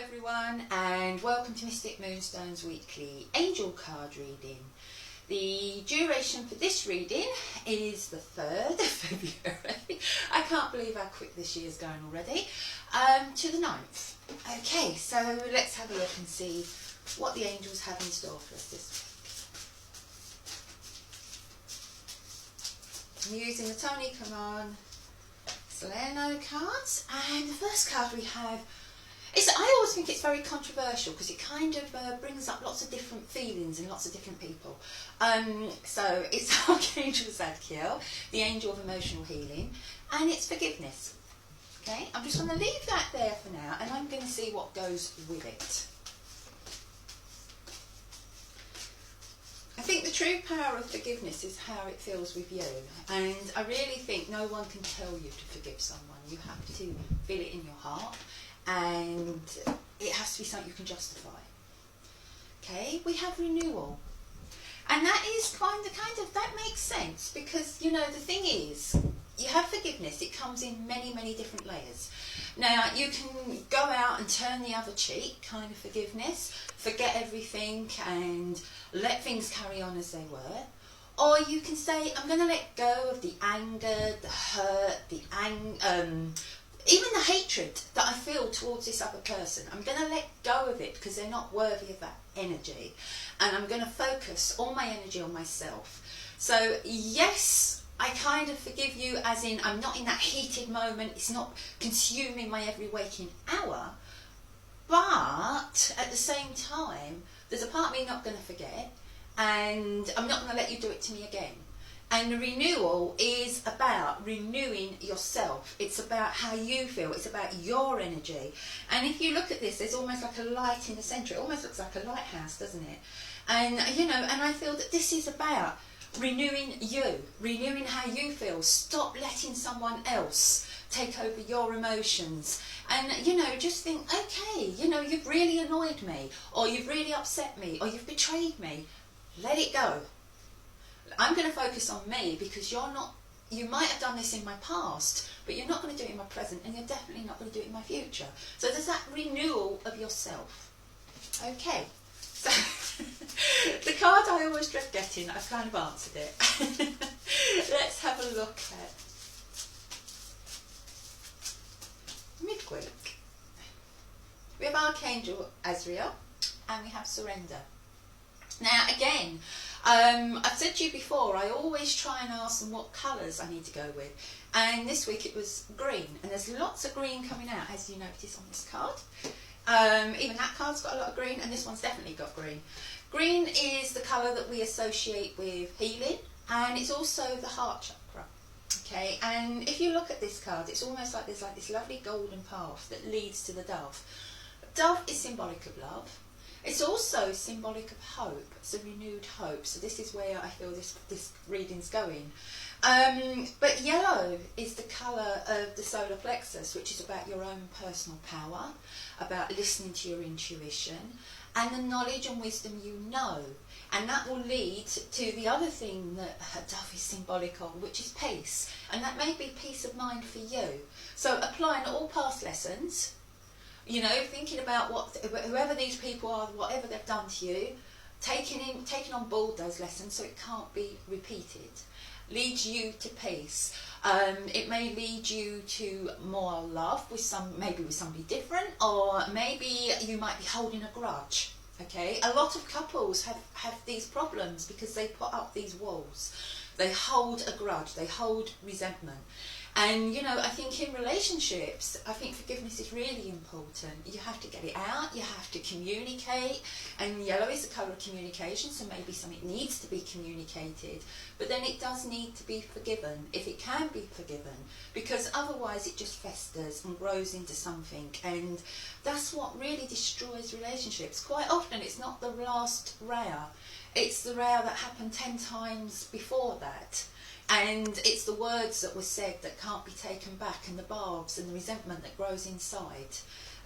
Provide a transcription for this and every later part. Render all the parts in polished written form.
everyone, and welcome to Mystic Moonstone's weekly angel card reading. The duration for this reading is the 3rd of February. I can't believe how quick this year's going already. To the 9th. Okay, so let's have a look and see what the angels have in store for us this week. I'm using the Tony Kaman Salerno cards, and the first card we have I always think it's very controversial because it kind of brings up lots of different feelings in lots of different people. So it's Archangel Zadkiel, the angel of emotional healing, and it's forgiveness. Okay, I'm just going to leave that there for now, and I'm going to see what goes with it. I think the true power of forgiveness is how it feels with you, and I really think no one can tell you to forgive someone. You have to feel it in your heart, and it has to be something you can justify. Okay, we have renewal, and that is kind of that makes sense, because you know the thing is, you have forgiveness. It comes in many different layers. Now you can go out and turn the other cheek, kind of forgiveness, forget everything and let things carry on as they were. Or you can say, I'm going to let go of the anger, the hurt, even the hatred that I feel towards this other person. I'm going to let go of it because they're not worthy of that energy. And I'm going to focus all my energy on myself. So yes, I kind of forgive you, as in I'm not in that heated moment. It's not consuming my every waking hour. But at the same time, there's a part of me not going to forget. And I'm not going to let you do it to me again. And the renewal is about renewing yourself. It's about how you feel. It's about your energy. And if you look at this, there's almost like a light in the centre. It almost looks like a lighthouse, doesn't it? And, you know, and I feel that this is about renewing you, renewing how you feel. Stop letting someone else take over your emotions. And, you know, just think, okay, you know, you've really annoyed me, or you've really upset me, or you've betrayed me. Let it go. I'm going to focus on me, because you might have done this in my past, but you're not going to do it in my present, and you're definitely not going to do it in my future. So there's that renewal of yourself. Okay, so the card I always dread getting, I've kind of answered it. Let's have a look at midweek. We have Archangel Azrael, and we have Surrender. Now again, I've said to you before, I always try and ask them what colours I need to go with. And this week it was green. And there's lots of green coming out, as you notice on this card. Even that card's got a lot of green, and this one's definitely got green. Green is the colour that we associate with healing, and it's also the heart chakra. Okay, and if you look at this card, it's almost like there's like this lovely golden path that leads to the dove. Dove is symbolic of love. It's also symbolic of hope. It's a renewed hope. So this is where I feel this reading's going. But yellow is the colour of the solar plexus, which is about your own personal power, about listening to your intuition, and the knowledge and wisdom you know. And that will lead to the other thing that a dove is symbolic of, which is peace. And that may be peace of mind for you. So applying all past lessons, you know, thinking about whoever these people are, whatever they've done to you, taking on board those lessons so it can't be repeated, leads you to peace. It may lead you to more love maybe with somebody different, or maybe you might be holding a grudge. Okay, a lot of couples have these problems because they put up these walls. They hold a grudge. They hold resentment. And, you know, I think in relationships, I think forgiveness is really important. You have to get it out, you have to communicate, and yellow is the colour of communication, so maybe something needs to be communicated, but then it does need to be forgiven, if it can be forgiven, because otherwise it just festers and grows into something, and that's what really destroys relationships. Quite often it's not the last row, it's the row that happened 10 times before that. And it's the words that were said that can't be taken back, and the barbs and the resentment that grows inside.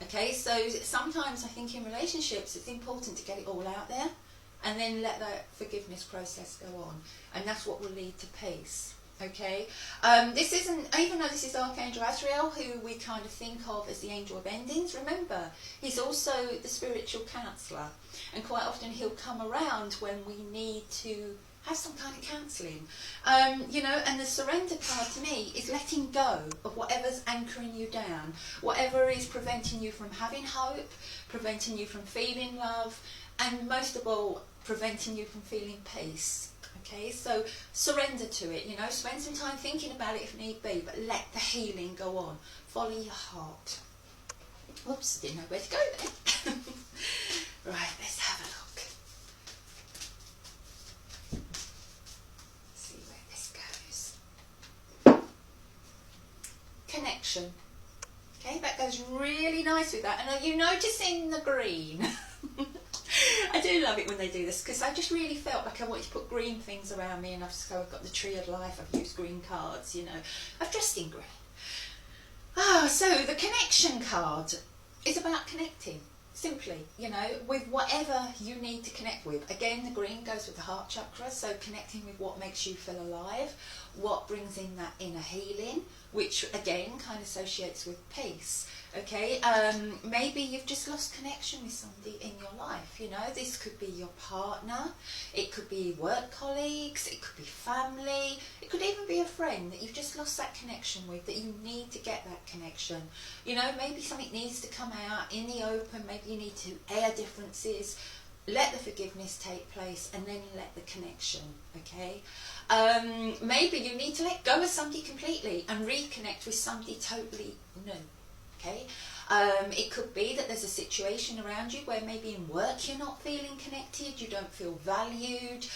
Okay, so sometimes I think in relationships it's important to get it all out there and then let that forgiveness process go on. And that's what will lead to peace. Okay, this isn't, even though this is Archangel Azrael, who we kind of think of as the angel of endings, remember, he's also the spiritual counsellor, and quite often he'll come around when we need to have some kind of counselling. You know, and the surrender card to me is letting go of whatever's anchoring you down, whatever is preventing you from having hope, preventing you from feeling love, and most of all, preventing you from feeling peace. Okay, so surrender to it, you know, spend some time thinking about it if need be, but let the healing go on. Follow your heart. Whoops, didn't know where to go then. Right, let's have a look. See where this goes. Connection. Okay, that goes really nice with that. And are you noticing the green? I do love it when they do this, because I just really felt like I wanted to put green things around me, and I've got the tree of life, I've used green cards, you know, I've dressed in green. So the connection card is about connecting, simply, you know, with whatever you need to connect with. Again, the green goes with the heart chakra, so connecting with what makes you feel alive, what brings in that inner healing, which again kind of associates with peace. Okay, maybe you've just lost connection with somebody in your life, you know, this could be your partner, it could be work colleagues, it could be family, it could even be a friend that you've just lost that connection with, that you need to get that connection. You know, maybe something needs to come out in the open, maybe you need to air differences, let the forgiveness take place, and then let the connection, okay? Maybe you need to let go of somebody completely and reconnect with somebody totally new. Okay, it could be that there's a situation around you where maybe in work you're not feeling connected, you don't feel valued,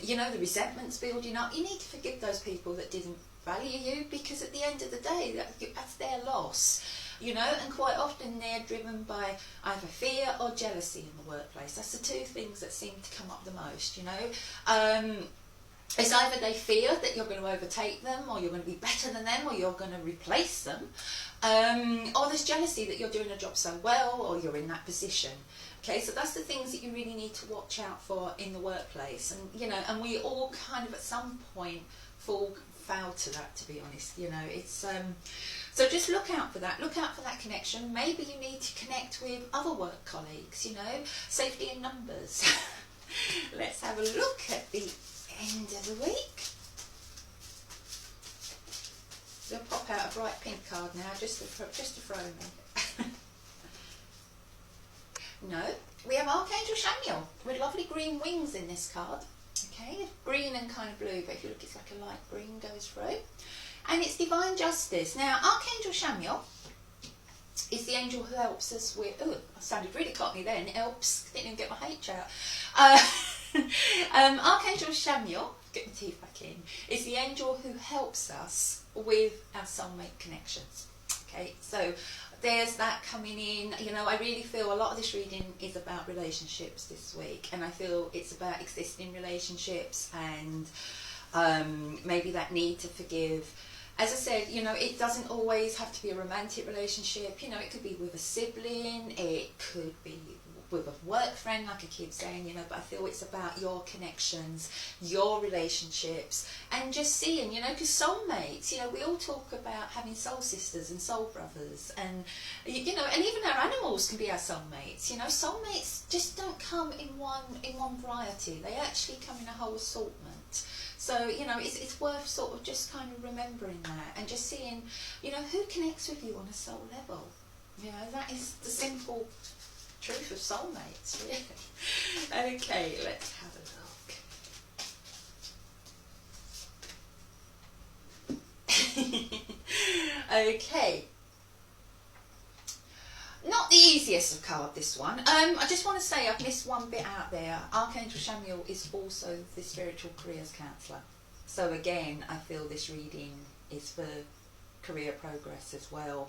you know, the resentment's building up. You need to forgive those people that didn't value you, because at the end of the day, that's their loss, you know, and quite often they're driven by either fear or jealousy in the workplace. That's the two things that seem to come up the most, you know. It's either they fear that you're going to overtake them, or you're going to be better than them, or you're going to replace them, or there's jealousy that you're doing a job so well, or you're in that position. Okay, so that's the things that you really need to watch out for in the workplace. And, you know, and we all kind of at some point fall foul to that, to be honest. You know, it's so just look out for that. Look out for that connection. Maybe you need to connect with other work colleagues, you know, safety in numbers. Let's have a look at the end of the week. We'll pop out a bright pink card now, just to throw me. No, we have Archangel Chamuel with lovely green wings in this card. Okay, green and kind of blue, but if you look, it's like a light green goes through. And it's Divine Justice. Now, Archangel Chamuel is the angel who helps us with... Oh, I sounded really cockney then. Helps. Didn't even get my H out. Archangel Chamuel, get my teeth back in, is the angel who helps us with our soulmate connections. Okay, so there's that coming in. You know, I really feel a lot of this reading is about relationships this week, and I feel it's about existing relationships and maybe that need to forgive. As I said, you know, it doesn't always have to be a romantic relationship. You know, it could be with a sibling, it could be with a work friend, like I keep saying, you know, but I feel it's about your connections, your relationships, and just seeing, you know, because soulmates, you know, we all talk about having soul sisters and soul brothers, and, you know, and even our animals can be our soulmates. You know, soulmates just don't come in one variety. They actually come in a whole assortment. So, you know, it's worth sort of just kind of remembering that and just seeing, you know, who connects with you on a soul level. You know, that is the simple truth of soulmates, really. Okay, let's have a look. Okay. Not the easiest of card, this one. I just want to say I've missed one bit out there. Archangel Chamuel is also the spiritual careers counsellor. So again, I feel this reading is for career progress as well.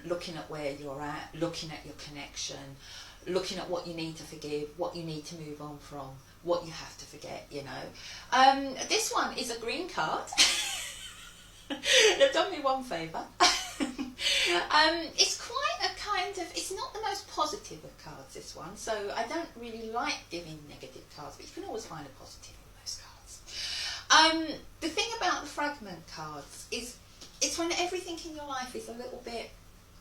Looking at where you're at, looking at your connection, looking at what you need to forgive, what you need to move on from, what you have to forget, you know. This one is a green card. They've done me one favour. It's quite a kind of, it's not the most positive of cards, this one, so I don't really like giving negative cards, but you can always find a positive in those cards. The thing about the fragment cards is it's when everything in your life is a little bit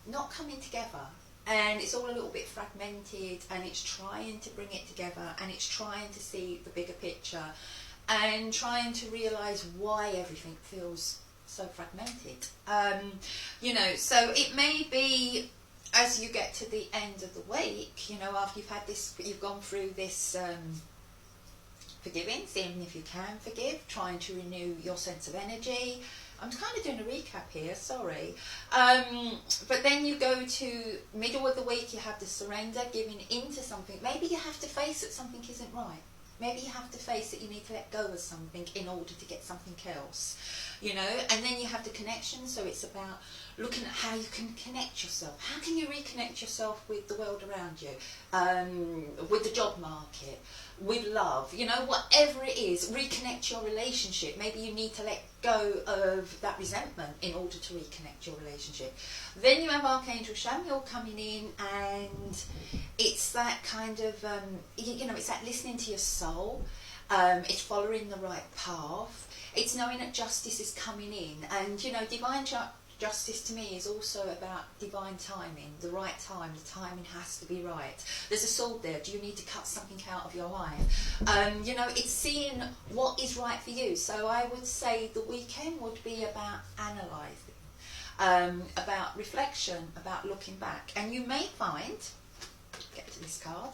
not coming together, and it's all a little bit fragmented, and it's trying to bring it together, and it's trying to see the bigger picture, and trying to realise why everything feels so fragmented. You know, so it may be as you get to the end of the week, you know, after you've had this, you've gone through this forgiving, seeing if you can forgive, trying to renew your sense of energy. I'm kind of doing a recap here, sorry. But then you go to middle of the week, you have the surrender, giving into something. Maybe you have to face that something isn't right. Maybe you have to face that you need to let go of something in order to get something else, you know. And then you have the connection, so it's about looking at how you can connect yourself. How can you reconnect yourself with the world around you, with the job market, with love, you know, whatever it is, reconnect your relationship. Maybe you need to let go of that resentment in order to reconnect your relationship. Then you have Archangel Chamuel coming in, and it's that kind of, you know, it's that listening to your soul, it's following the right path, it's knowing that justice is coming in, and, you know, divine justice to me is also about divine timing, the right time. The timing has to be right. There's a sword there. Do you need to cut something out of your life? You know, it's seeing what is right for you. So I would say the weekend would be about analysing, about reflection, about looking back. And you may find, get to this card,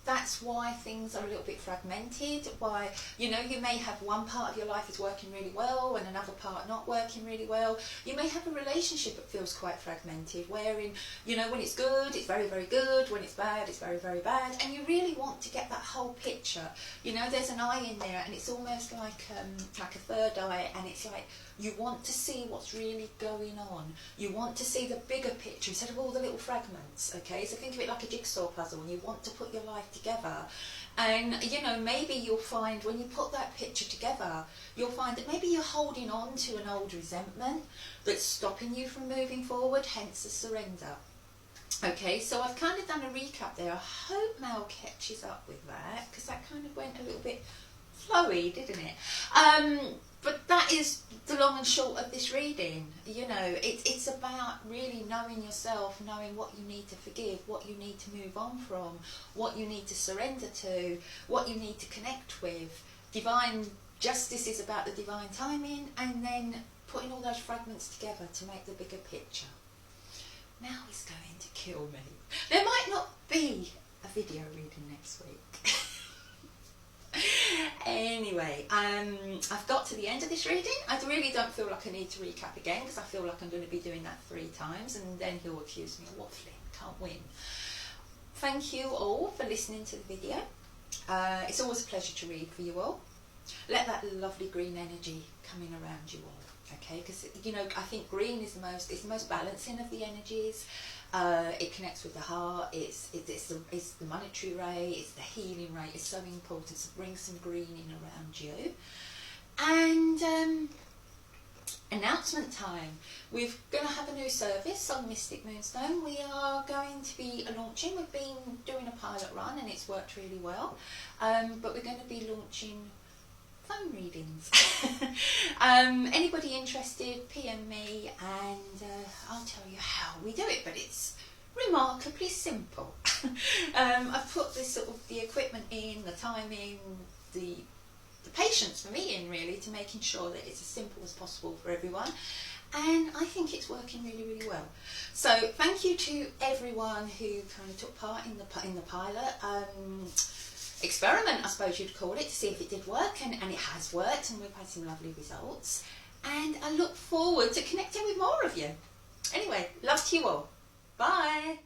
that's why things are a little bit fragmented, why, you know, you may have one part of your life is working really well and another part not working really well. You may have a relationship that feels quite fragmented, wherein, you know, when it's good, it's very, very good, when it's bad, it's very, very bad, and you really want to get that whole picture. You know, there's an eye in there, and it's almost like a third eye, and it's like you want to see what's really going on. You want to see the bigger picture instead of all the little fragments, okay? So think of it like a jigsaw puzzle, and you want to put your life together. And, you know, maybe you'll find when you put that picture together, you'll find that maybe you're holding on to an old resentment that's stopping you from moving forward, hence the surrender. Okay, so I've kind of done a recap there. I hope Mel catches up with that, because that kind of went a little bit flowy, didn't it? But that is the long and short of this reading. You know, it's about really knowing yourself, knowing what you need to forgive, what you need to move on from, what you need to surrender to, what you need to connect with. Divine justice is about the divine timing, and then putting all those fragments together to make the bigger picture. Now he's going to kill me. There might not be a video reading next week. Anyway, I've got to the end of this reading. I really don't feel like I need to recap again, because I feel like I'm going to be doing that 3 times, and then he'll accuse me of waffling. Can't win. Thank you all for listening to the video. It's always a pleasure to read for you all. Let that lovely green energy come in around you all, okay? Because, you know, I think green is the most balancing of the energies. It connects with the heart, it's the monetary ray, it's the healing ray. It's so important to bring some green in around you. And announcement time. We're going to have a new service on Mystic Moonstone. We are going to be launching. We've been doing a pilot run and it's worked really well. But we're going to be launching phone readings. Anybody interested, PM me, and I'll tell you how we do it, but it's remarkably simple. I've put this sort of the equipment in, the timing, the patience for me in, really, to making sure that it's as simple as possible for everyone, and I think it's working really, really well. So thank you to everyone who kind of took part in the pilot experiment, I suppose you'd call it, to see if it did work, and it has worked, and we've had some lovely results, and I look forward to connecting with more of you. Anyway, love to you all. Bye.